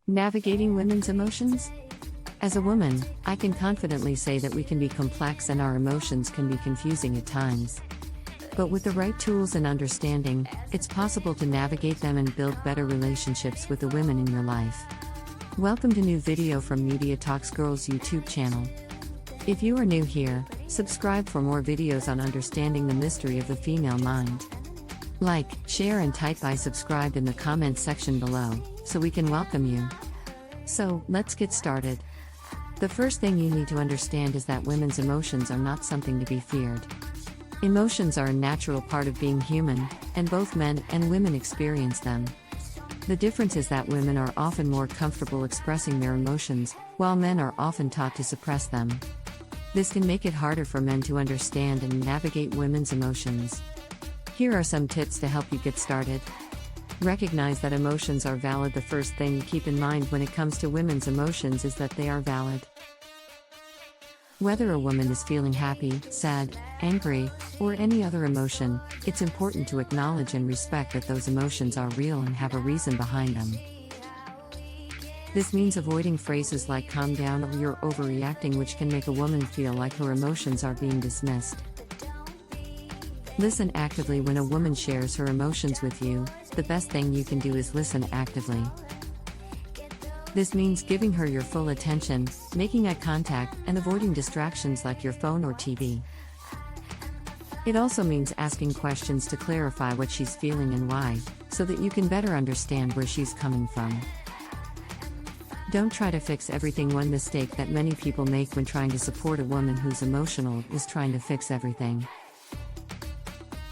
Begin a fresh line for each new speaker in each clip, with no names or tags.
Navigating women's emotions? As a woman, I can confidently say that we can be complex and our emotions can be confusing at times. But with the right tools and understanding, it's possible to navigate them and build better relationships with the women in your life. Welcome to new video from Media Talks Girls YouTube channel. If you are new here, subscribe for more videos on understanding the mystery of the female mind. Like, share and type I subscribe in the comments section below, so we can welcome you. So, let's get started. The first thing you need to understand is that women's emotions are not something to be feared. Emotions are a natural part of being human, and both men and women experience them. The difference is that women are often more comfortable expressing their emotions, while men are often taught to suppress them. This can make it harder for men to understand and navigate women's emotions. Here are some tips to help you get started. Recognize that emotions are valid. The first thing to keep in mind when it comes to women's emotions is that they are valid. Whether a woman is feeling happy, sad, angry, or any other emotion, it's important to acknowledge and respect that those emotions are real and have a reason behind them. This means avoiding phrases like calm down or you're overreacting, which can make a woman feel like her emotions are being dismissed. Listen actively when a woman shares her emotions with you. The best thing you can do is listen actively. This means giving her your full attention, making eye contact, and avoiding distractions like your phone or TV. It also means asking questions to clarify what she's feeling and why, so that you can better understand where she's coming from. Don't try to fix everything. One mistake that many people make when trying to support a woman who's emotional is trying to fix everything.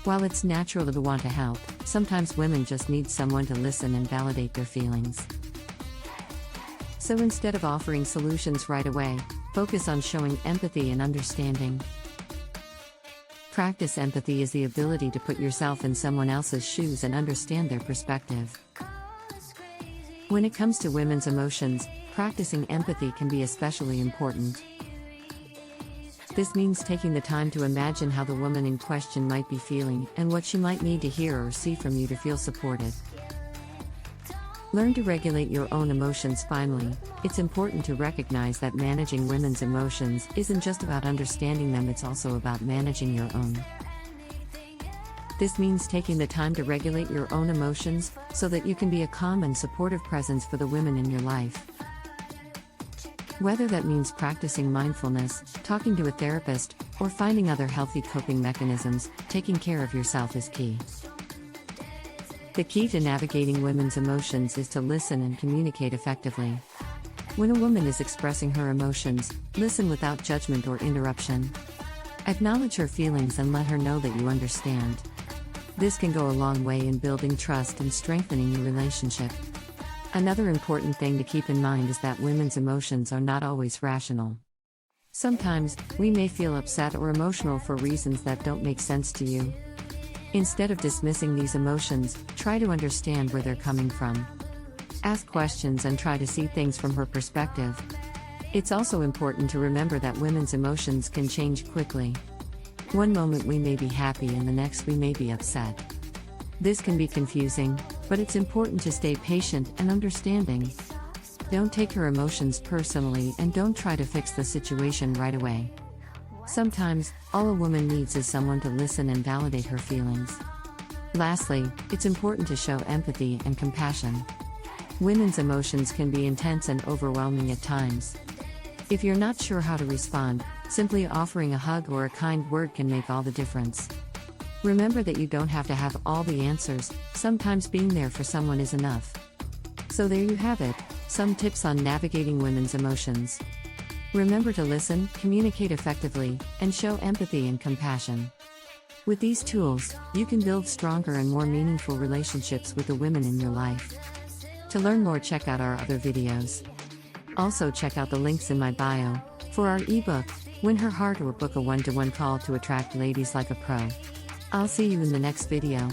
While it's natural to want to help, sometimes women just need someone to listen and validate their feelings. So instead of offering solutions right away, focus on showing empathy and understanding. Practice empathy is the ability to put yourself in someone else's shoes and understand their perspective. When it comes to women's emotions, practicing empathy can be especially important. This means taking the time to imagine how the woman in question might be feeling and what she might need to hear or see from you to feel supported. Learn to regulate your own emotions. Finally, it's important to recognize that managing women's emotions isn't just about understanding them, it's also about managing your own. This means taking the time to regulate your own emotions so that you can be a calm and supportive presence for the women in your life. Whether that means practicing mindfulness, talking to a therapist, or finding other healthy coping mechanisms, taking care of yourself is key. The key to navigating women's emotions is to listen and communicate effectively. When a woman is expressing her emotions, listen without judgment or interruption. Acknowledge her feelings and let her know that you understand. This can go a long way in building trust and strengthening your relationship. Another important thing to keep in mind is that women's emotions are not always rational. Sometimes, we may feel upset or emotional for reasons that don't make sense to you. Instead of dismissing these emotions, try to understand where they're coming from. Ask questions and try to see things from her perspective. It's also important to remember that women's emotions can change quickly. One moment we may be happy and the next we may be upset. This can be confusing, but it's important to stay patient and understanding. Don't take her emotions personally and don't try to fix the situation right away. Sometimes, all a woman needs is someone to listen and validate her feelings. Lastly, it's important to show empathy and compassion. Women's emotions can be intense and overwhelming at times. If you're not sure how to respond, simply offering a hug or a kind word can make all the difference. Remember that you don't have to have all the answers, sometimes being there for someone is enough. So there you have it, some tips on navigating women's emotions. Remember to listen, communicate effectively, and show empathy and compassion. With these tools, you can build stronger and more meaningful relationships with the women in your life. To learn more, check out our other videos. Also check out the links in my bio for our ebook, Win Her Heart, or book a one-to-one call to attract ladies like a pro. I'll see you in the next video.